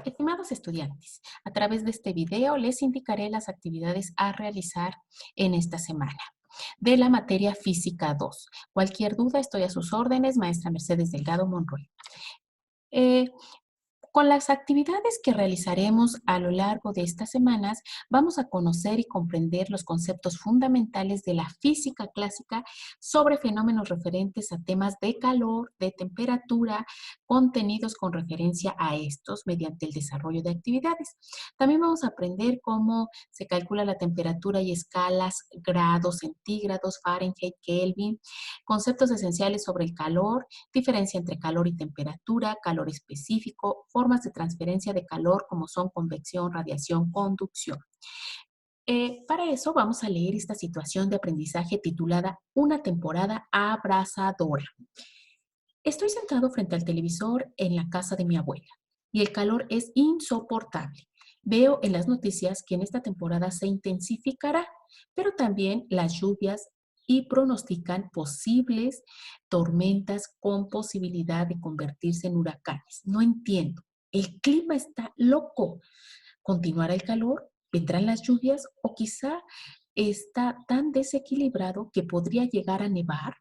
Estimados estudiantes, a través de este video les indicaré las actividades a realizar en esta semana de la materia Física 2. Cualquier duda, estoy a sus órdenes, maestra Mercedes Delgado Monroy. Eh, Con las actividades que realizaremos a lo largo de estas semanas, vamos a conocer y comprender los conceptos fundamentales de la física clásica sobre fenómenos referentes a temas de calor, de temperatura, contenidos con referencia a estos mediante el desarrollo de actividades. También vamos a aprender cómo se calcula la temperatura y escalas, grados, centígrados, Fahrenheit, Kelvin, conceptos esenciales sobre el calor, diferencia entre calor y temperatura, calor específico, formas de transferencia de calor como son convección, radiación, conducción. Para eso vamos a leer esta situación de aprendizaje titulada Una temporada abrasadora. Estoy sentado frente al televisor en la casa de mi abuela y el calor es insoportable. Veo en las noticias que en esta temporada se intensificará, pero también las lluvias y pronostican posibles tormentas con posibilidad de convertirse en huracanes. No entiendo. El clima está loco. ¿Continuará el calor? ¿Vendrán las lluvias? ¿O quizá está tan desequilibrado que podría llegar a nevar?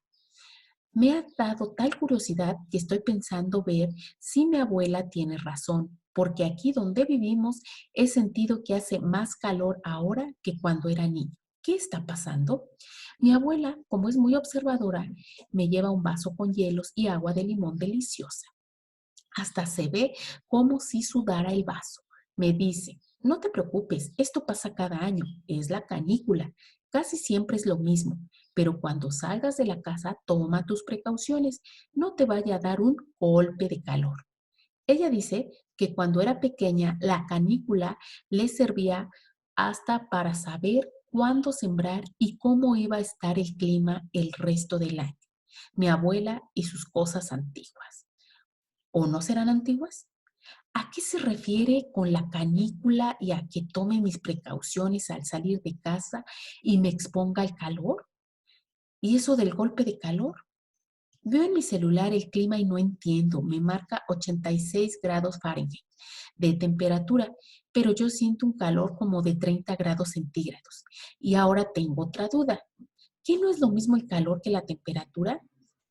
Me ha dado tal curiosidad que estoy pensando ver si mi abuela tiene razón, porque aquí donde vivimos he sentido que hace más calor ahora que cuando era niño. ¿Qué está pasando? Mi abuela, como es muy observadora, me lleva un vaso con hielos y agua de limón deliciosa. Hasta se ve como si sudara el vaso. Me dice, no te preocupes, esto pasa cada año, es la canícula. Casi siempre es lo mismo, pero cuando salgas de la casa, toma tus precauciones, no te vaya a dar un golpe de calor. Ella dice que cuando era pequeña, la canícula le servía hasta para saber cuándo sembrar y cómo iba a estar el clima el resto del año. Mi abuela y sus cosas antiguas. ¿O no serán antiguas? ¿A qué se refiere con la canícula y a que tome mis precauciones al salir de casa y me exponga al calor? ¿Y eso del golpe de calor? Veo en mi celular el clima y no entiendo. Me marca 86 grados Fahrenheit de temperatura, pero yo siento un calor como de 30 grados centígrados. Y ahora tengo otra duda. ¿Qué no es lo mismo el calor que la temperatura?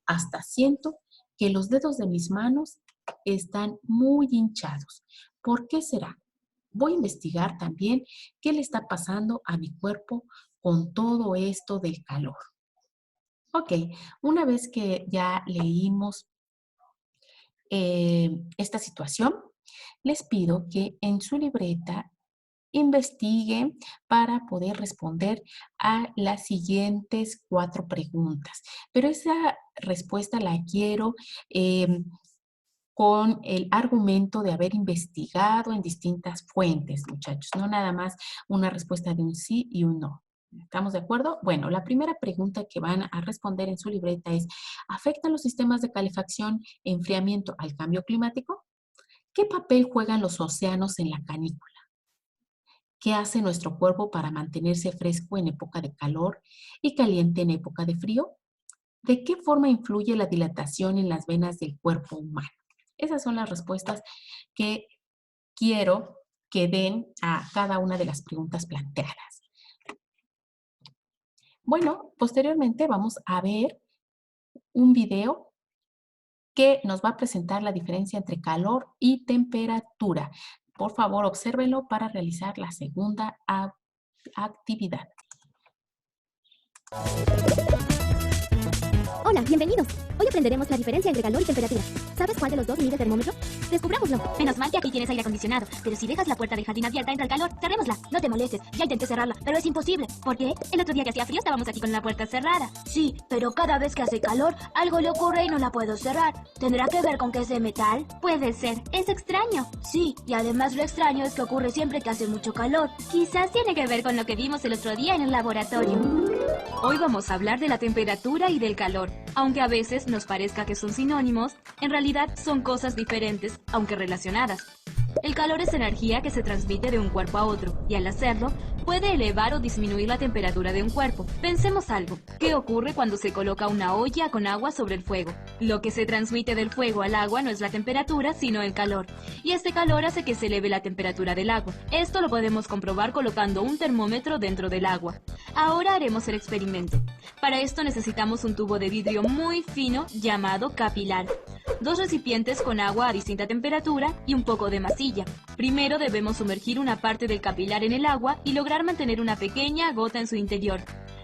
Hasta siento que los dedos de mis manos están muy hinchados. ¿Por qué será? Voy a investigar también qué le está pasando a mi cuerpo con todo esto del calor. Ok, una vez que ya leímos esta situación, les pido que en su libreta investiguen para poder responder a las siguientes 4 preguntas. Pero esa respuesta la quiero con el argumento de haber investigado en distintas fuentes, muchachos, no nada más una respuesta de un sí y un no. ¿Estamos de acuerdo? Bueno, la primera pregunta que van a responder en su libreta es, ¿afectan los sistemas de calefacción e enfriamiento al cambio climático? ¿Qué papel juegan los océanos en la canícula? ¿Qué hace nuestro cuerpo para mantenerse fresco en época de calor y caliente en época de frío? ¿De qué forma influye la dilatación en las venas del cuerpo humano? Esas son las respuestas que quiero que den a cada una de las preguntas planteadas. Bueno, posteriormente vamos a ver un video que nos va a presentar la diferencia entre calor y temperatura. Por favor, obsérvenlo para realizar la segunda actividad. Hola, bienvenidos. Hoy aprenderemos la diferencia entre calor y temperatura. ¿Sabes cuál de los dos mide el termómetro? Descubrámoslo. Menos mal que aquí tienes aire acondicionado. Pero si dejas la puerta del jardín abierta, entra el calor. Cerrémosla. No te molestes. Ya intenté cerrarla, pero es imposible. ¿Por qué? El otro día que hacía frío estábamos aquí con la puerta cerrada. Sí, pero cada vez que hace calor, algo le ocurre y no la puedo cerrar. ¿Tendrá que ver con que es de metal? Puede ser. Es extraño. Sí, y además lo extraño es que ocurre siempre que hace mucho calor. Quizás tiene que ver con lo que vimos el otro día en el laboratorio. Hoy vamos a hablar de la temperatura y del calor. Aunque a veces nos parezca que son sinónimos, en realidad son cosas diferentes, aunque relacionadas. El calor es energía que se transmite de un cuerpo a otro, y al hacerlo, puede elevar o disminuir la temperatura de un cuerpo. Pensemos algo. ¿Qué ocurre cuando se coloca una olla con agua sobre el fuego? Lo que se transmite del fuego al agua no es la temperatura, sino el calor. Y este calor hace que se eleve la temperatura del agua. Esto lo podemos comprobar colocando un termómetro dentro del agua. Ahora haremos el experimento. Para esto necesitamos un tubo de vidrio muy fino llamado capilar. 2 recipientes con agua a distinta temperatura y un poco de masilla. Primero debemos sumergir una parte del capilar en el agua y lograr mantener una pequeña gota en su interior,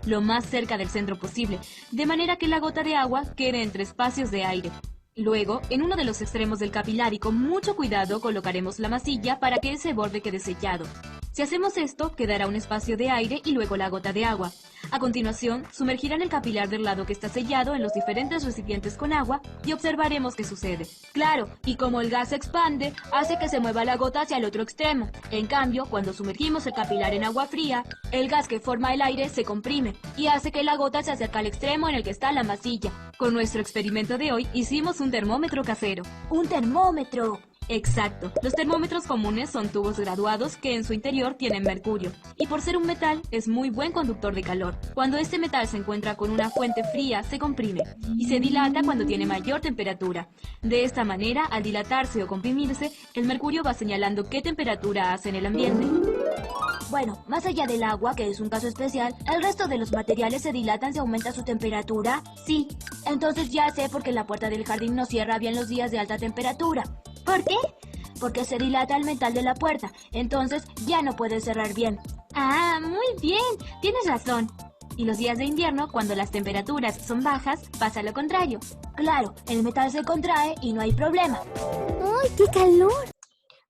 lo más cerca del centro posible, de manera que la gota de agua quede entre espacios de aire. Luego, en uno de los extremos del capilar y con mucho cuidado colocaremos la masilla para que ese borde quede sellado. Si hacemos esto, quedará un espacio de aire y luego la gota de agua. A continuación, sumergirán el capilar del lado que está sellado en los diferentes recipientes con agua y observaremos qué sucede. Claro, y como el gas se expande, hace que se mueva la gota hacia el otro extremo. En cambio, cuando sumergimos el capilar en agua fría, el gas que forma el aire se comprime y hace que la gota se acerque al extremo en el que está la masilla. Con nuestro experimento de hoy hicimos un termómetro casero. ¡Un termómetro! Exacto. Los termómetros comunes son tubos graduados que en su interior tienen mercurio. Y por ser un metal, es muy buen conductor de calor. Cuando este metal se encuentra con una fuente fría, se comprime y se dilata cuando tiene mayor temperatura. De esta manera, al dilatarse o comprimirse, el mercurio va señalando qué temperatura hace en el ambiente. Bueno, más allá del agua, que es un caso especial, ¿el resto de los materiales se dilatan si aumenta su temperatura? Sí. Entonces ya sé por qué la puerta del jardín no cierra bien los días de alta temperatura. ¿Por qué? Porque se dilata el metal de la puerta, entonces ya no puede cerrar bien. Ah, muy bien. Tienes razón. Y los días de invierno, cuando las temperaturas son bajas, pasa lo contrario. Claro, el metal se contrae y no hay problema. ¡Ay, qué calor!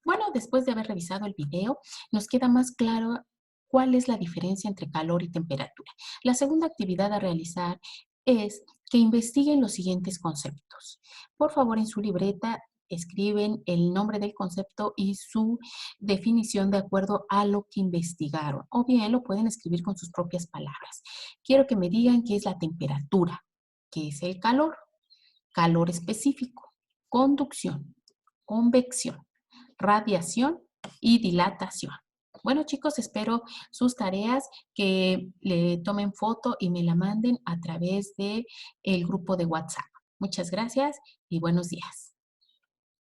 Bueno, después de haber revisado el video, nos queda más claro cuál es la diferencia entre calor y temperatura. La segunda actividad a realizar es que investiguen los siguientes conceptos. Por favor, en su libreta escriben el nombre del concepto y su definición de acuerdo a lo que investigaron, o bien lo pueden escribir con sus propias palabras. Quiero que me digan qué es la temperatura, qué es el calor, calor específico, conducción, convección, radiación y dilatación. Bueno, chicos, espero sus tareas que le tomen foto y me la manden a través de el grupo de WhatsApp. Muchas gracias y buenos días.